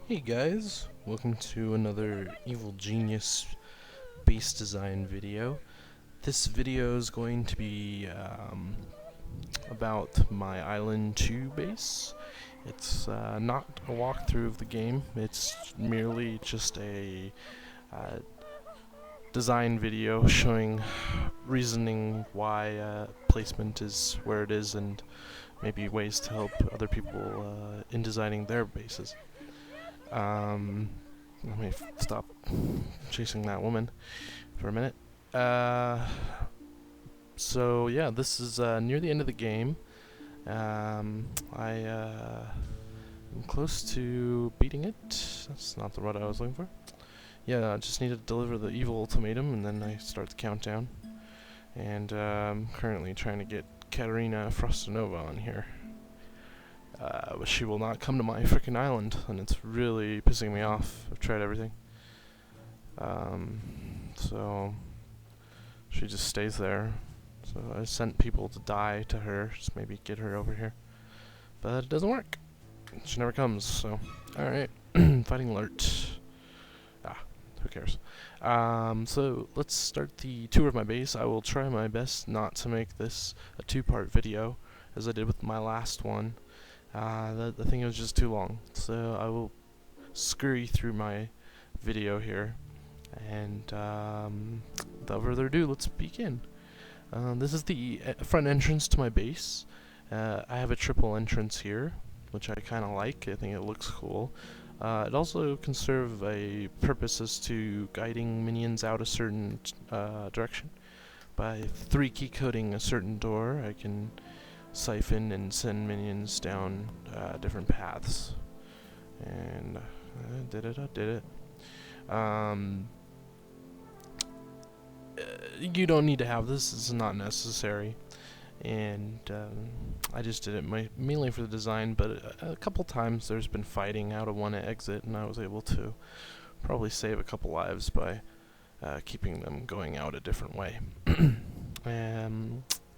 Hey guys, welcome to another Evil Genius base design video. This video is going to be about my Island 2 base. It's not a walkthrough of the game, it's merely just a design video showing reasoning why placement is where it is and maybe ways to help other people in designing their bases. Let me stop chasing that woman for a minute. So yeah, this is near the end of the game. I'm close to beating it. That's not the word I was looking for. Yeah, I just need to deliver the evil ultimatum, and then I start the countdown. And I'm currently trying to get Katerina Frostinova on here. But she will not come to my frickin' island, and it's really pissing me off. I've tried everything. So she just stays there. So I sent people to die to her, just maybe get her over here. But it doesn't work. She never comes, so. Alright. Fighting alert. Who cares? So let's start the tour of my base. I will try my best not to make this a two-part video, as I did with my last one. The thing was just too long, so I will scurry through my video here, and without further ado, let's begin. This is the front entrance to my base. I have a triple entrance here, which I kind of like. I think it looks cool. It also can serve a purpose as to guiding minions out a certain direction. By 3-key coding a certain door, I can siphon and send minions down different paths. And I did it. You don't need to have this. It's not necessary. And I just did it mainly for the design, but a couple times there's been fighting out of one exit, and I was able to probably save a couple lives by keeping them going out a different way.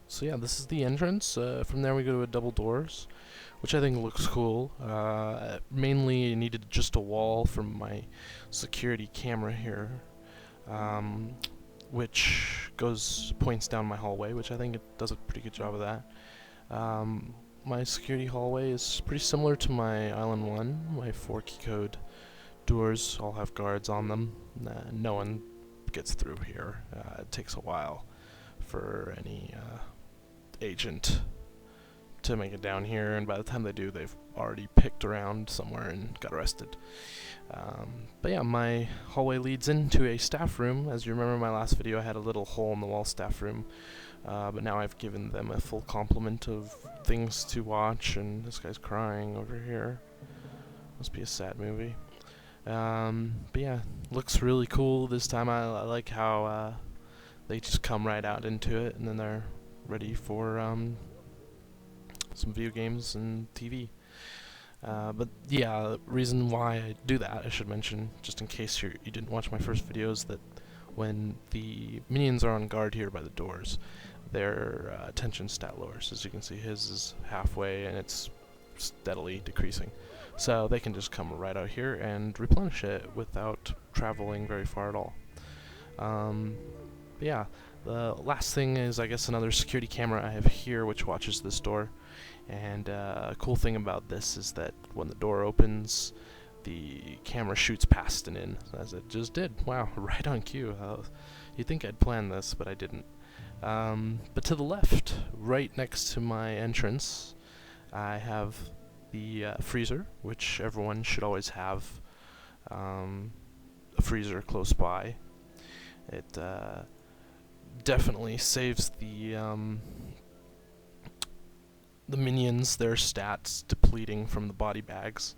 So yeah, this is the entrance. From there we go to a double doors, which I think looks cool. Mainly needed just a wall from my security camera here, which points down my hallway, which I think it does a pretty good job of that. My security hallway is pretty similar to my Island 1. My 4-key code doors all have guards on them. No one gets through here. It takes a while for any agent to make it down here, and by the time they do, they've already picked around somewhere and got arrested. But yeah, my hallway leads into a staff room. As you remember in my last video, I had a little hole in the wall staff room, but now I've given them a full complement of things to watch, and this guy's crying over here. Must be a sad movie. But yeah, looks really cool this time. I like how they just come right out into it, and then they're ready for some video games and TV. But yeah, the reason why I do that, I should mention, just in case you didn't watch my first videos, that when the minions are on guard here by the doors, their attention stat lowers. As you can see, his is halfway and it's steadily decreasing. So they can just come right out here and replenish it without traveling very far at all. But yeah, the last thing is, I guess, another security camera I have here which watches this door. And a cool thing about this is that when the door opens, the camera shoots past and in, as it just did. Wow, right on cue. You'd think I'd planned this, but I didn't. But to the left, right next to my entrance, I have the freezer, which everyone should always have a freezer close by. It definitely saves the minions, their stats depleting from the body bags.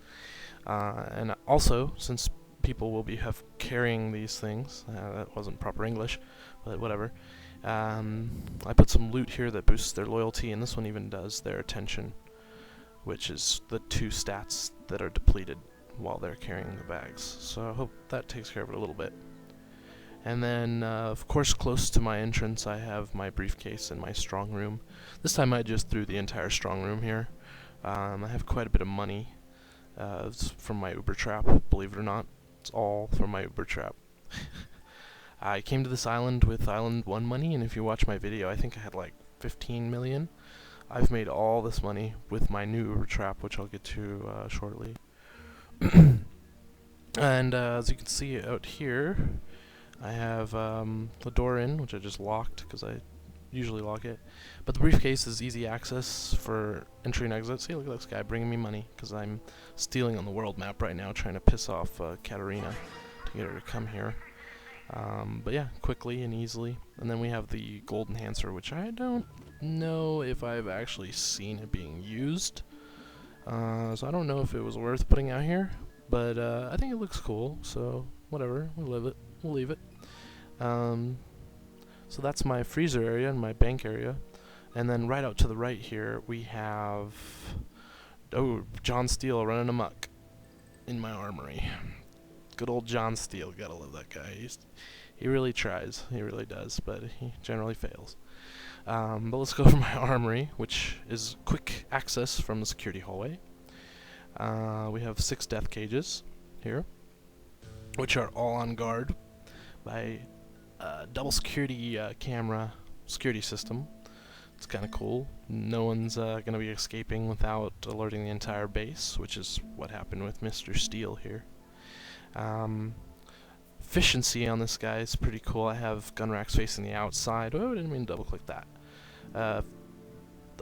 And also, since people will be carrying these things, that wasn't proper English, but whatever, I put some loot here that boosts their loyalty, and this one even does their attention, which is the 2 stats that are depleted while they're carrying the bags. So I hope that takes care of it a little bit. And then, of course, close to my entrance, I have my briefcase and my strong room. This time I just threw the entire strong room here. I have quite a bit of money, It's from my Uber trap, believe it or not. It's all from my Uber trap. I came to this island with Island 1 money, and if you watch my video, I think I had like 15 million. I've made all this money with my new Uber trap, which I'll get to shortly. And as you can see out here, I have the door in, which I just locked because I usually lock it. But the briefcase is easy access for entry and exit. See, look at this guy bringing me money because I'm stealing on the world map right now, trying to piss off Katarina to get her to come here. But yeah, quickly and easily. And then we have the gold enhancer, which I don't know if I've actually seen it being used. So I don't know if it was worth putting out here, but I think it looks cool, so whatever, we'll leave it. So that's my freezer area and my bank area. And then right out to the right here, we have, oh, John Steele running amok in my armory. Good old John Steele, gotta love that guy. He really tries, he really does, but he generally fails. But let's go for my armory, which is quick access from the security hallway. We have 6 death cages here, which are all on guard by double security camera security system. It's kind of cool. No one's going to be escaping without alerting the entire base, which is what happened with Mr. Steele here. Efficiency on this guy is pretty cool. I have gun racks facing the outside. Oh, I didn't mean to double click that.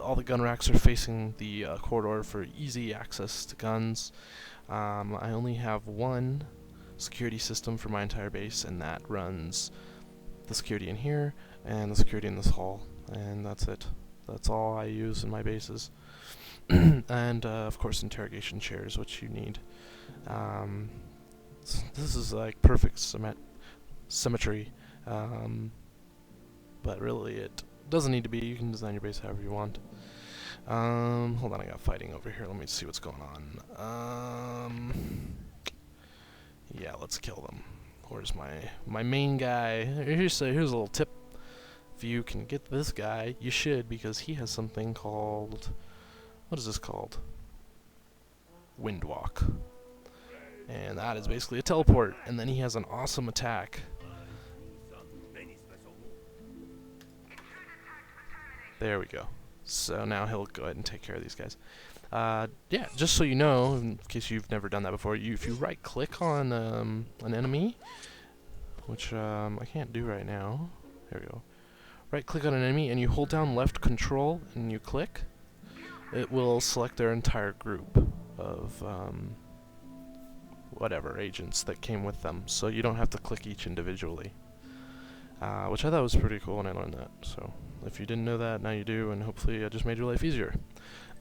All the gun racks are facing the corridor for easy access to guns. I only have one security system for my entire base, and that runs the security in here and the security in this hall, and that's it. That's all I use in my bases. And of course interrogation chairs, which you need. This is like perfect symmetry, but really it doesn't need to be. You can design your base however you want. Hold on, I got fighting over here. Let me see what's going on. Yeah, let's kill them. Where's my main guy? Here's a little tip. If you can get this guy, you should, because he has something called, what is this called? Windwalk. And that is basically a teleport, and then he has an awesome attack. There we go. So now he'll go ahead and take care of these guys. Yeah, just so you know, in case you've never done that before, if you right-click on an enemy, which I can't do right now. There we go. Right-click on an enemy, and you hold down left control, and you click. It will select their entire group of whatever agents that came with them, so you don't have to click each individually, which I thought was pretty cool when I learned that. So if you didn't know that, now you do, and hopefully I just made your life easier.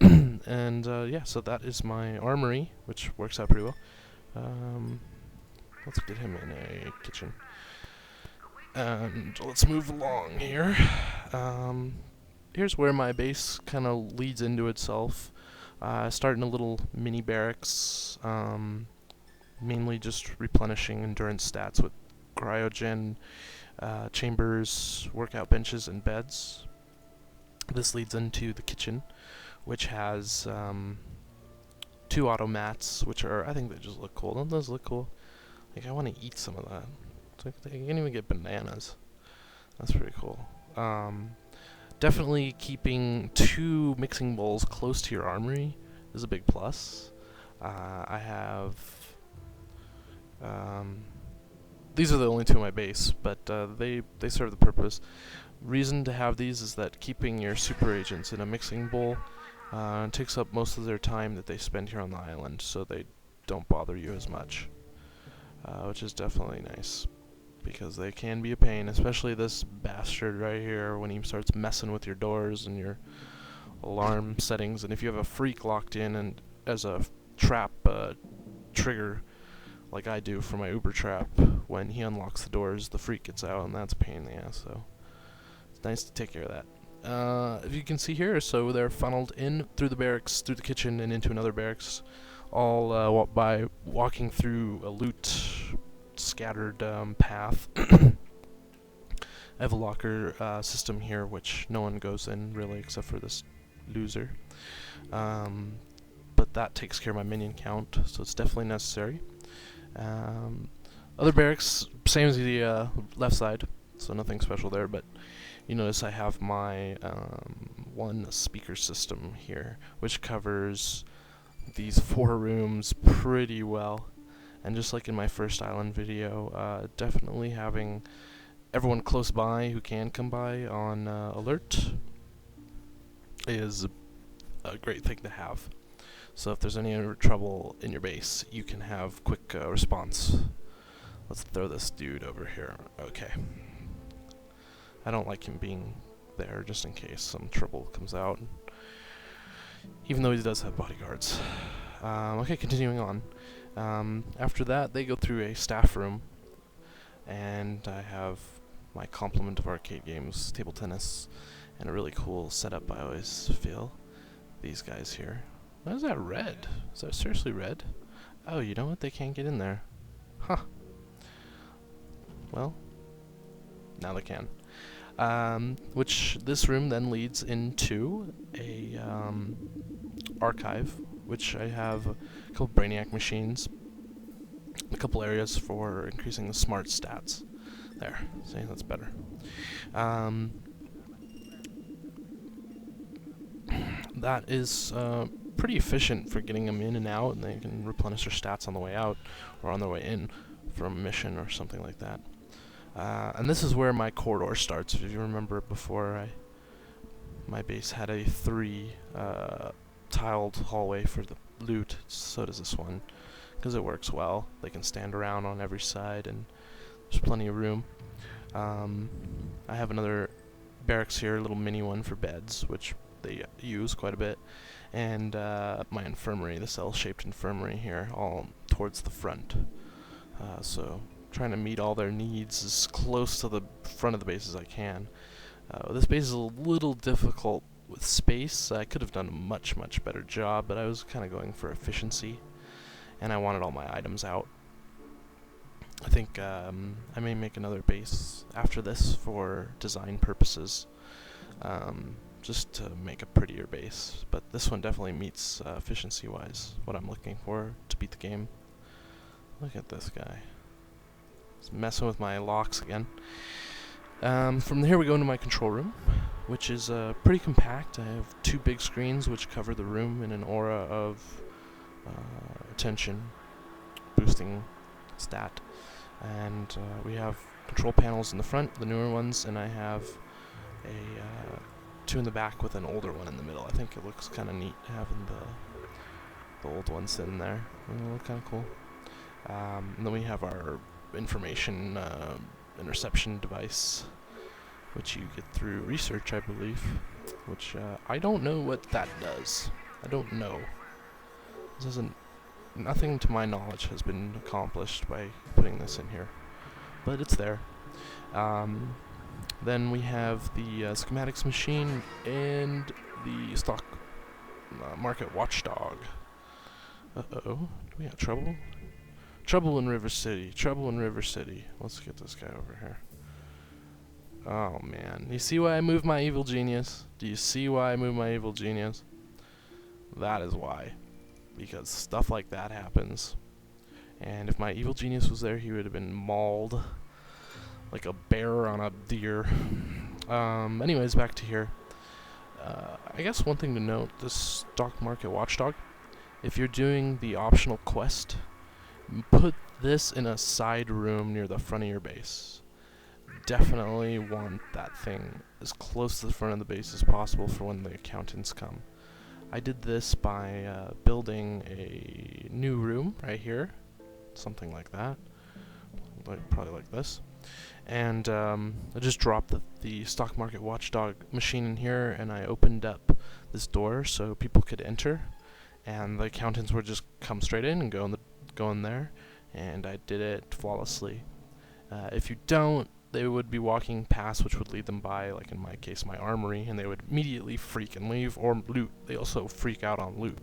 And yeah, so that is my armory, which works out pretty well. Let's get him in a kitchen, and let's move along here. Here's where my base kind of leads into itself. Start in a little mini barracks, mainly just replenishing endurance stats with cryogen chambers, workout benches, and beds. This leads into the kitchen, which has 2 auto mats, which are, I think they just look cool. Don't those look cool? Like, I want to eat some of that. It's like, you can even get bananas. That's pretty cool. Definitely keeping 2 mixing bowls close to your armory is a big plus. I have these are the only 2 in my base, but they serve the purpose. Reason to have these is that keeping your super agents in a mixing bowl takes up most of their time that they spend here on the island, so they don't bother you as much, which is definitely nice, because they can be a pain, especially this bastard right here when he starts messing with your doors and your alarm settings. And if you have a freak locked in and as a trap trigger, like I do for my Uber trap, when he unlocks the doors, the freak gets out, and that's a pain in the ass, so it's nice to take care of that. If you can see here, so they're funneled in through the barracks, through the kitchen, and into another barracks, all by walking through a loot scattered path. I have a locker system here, which no one goes in really except for this loser. But but that takes care of my minion count, so it's definitely necessary. Other barracks, same as the left side, so nothing special there, but you notice I have my one speaker system here, which covers these 4 rooms pretty well. And just like in my first island video, definitely having everyone close by who can come by on alert is a great thing to have. So if there's any trouble in your base, you can have quick response. Let's throw this dude over here. Okay. I don't like him being there just in case some trouble comes out, even though he does have bodyguards. Okay, continuing on. After that, they go through a staff room, and I have my complement of arcade games, table tennis, and a really cool setup, I always feel. These guys here. Why is that red? Is that seriously red? Oh, you know what? They can't get in there. Huh. Well, now they can. Which this room then leads into a archive, which I have a couple Brainiac machines, a couple areas for increasing the smart stats. There, see, that's better. That is pretty efficient for getting them in and out, and they can replenish their stats on the way out or on their way in from a mission or something like that. And this is where my corridor starts. If you remember before, my base had a 3 tiled hallway for the loot. So does this one, because it works well. They can stand around on every side, and there's plenty of room. I have another barracks here, a little mini one for beds, which they use quite a bit, and my infirmary, this L-shaped infirmary here, all towards the front. So trying to meet all their needs as close to the front of the base as I can. This base is a little difficult with space. I could have done a much better job, but I was kind of going for efficiency, and I wanted all my items out. I think I may make another base after this for design purposes, just to make a prettier base, but this one definitely meets efficiency-wise what I'm looking for to beat the game. Look at this guy. He's messing with my locks again. From here we go into my control room, which is pretty compact. I have 2 big screens which cover the room in an aura of attention boosting stat, and we have control panels in the front, the newer ones, and I have a 2 in the back with an older one in the middle. I think it looks kind of neat having the old one sitting there. It'll look kind of cool. And then we have our information interception device, which you get through research, I believe, which I don't know what that does. I don't know. Nothing to my knowledge has been accomplished by putting this in here, but it's there. Then we have the schematics machine and the stock market watchdog. Uh-oh, do we have trouble? Trouble in River City, trouble in River City. Let's get this guy over here. Oh man, you see why I moved my evil genius? Do you see why I moved my evil genius? That is why. Because stuff like that happens. And if my evil genius was there, he would have been mauled like a bear on a deer. Anyways, back to here. I guess one thing to note, this stock market watchdog, if you're doing the optional quest, put this in a side room near the front of your base. Definitely want that thing as close to the front of the base as possible for when the accountants come. I did this by building a new room right here, something like that, probably like this, and I just dropped the stock market watchdog machine in here, and I opened up this door so people could enter, and the accountants would just come straight in and go in there, and I did it flawlessly. If you don't, they would be walking past, which would lead them by, like in my case, my armory, and they would immediately freak and leave, or loot. They also freak out on loot.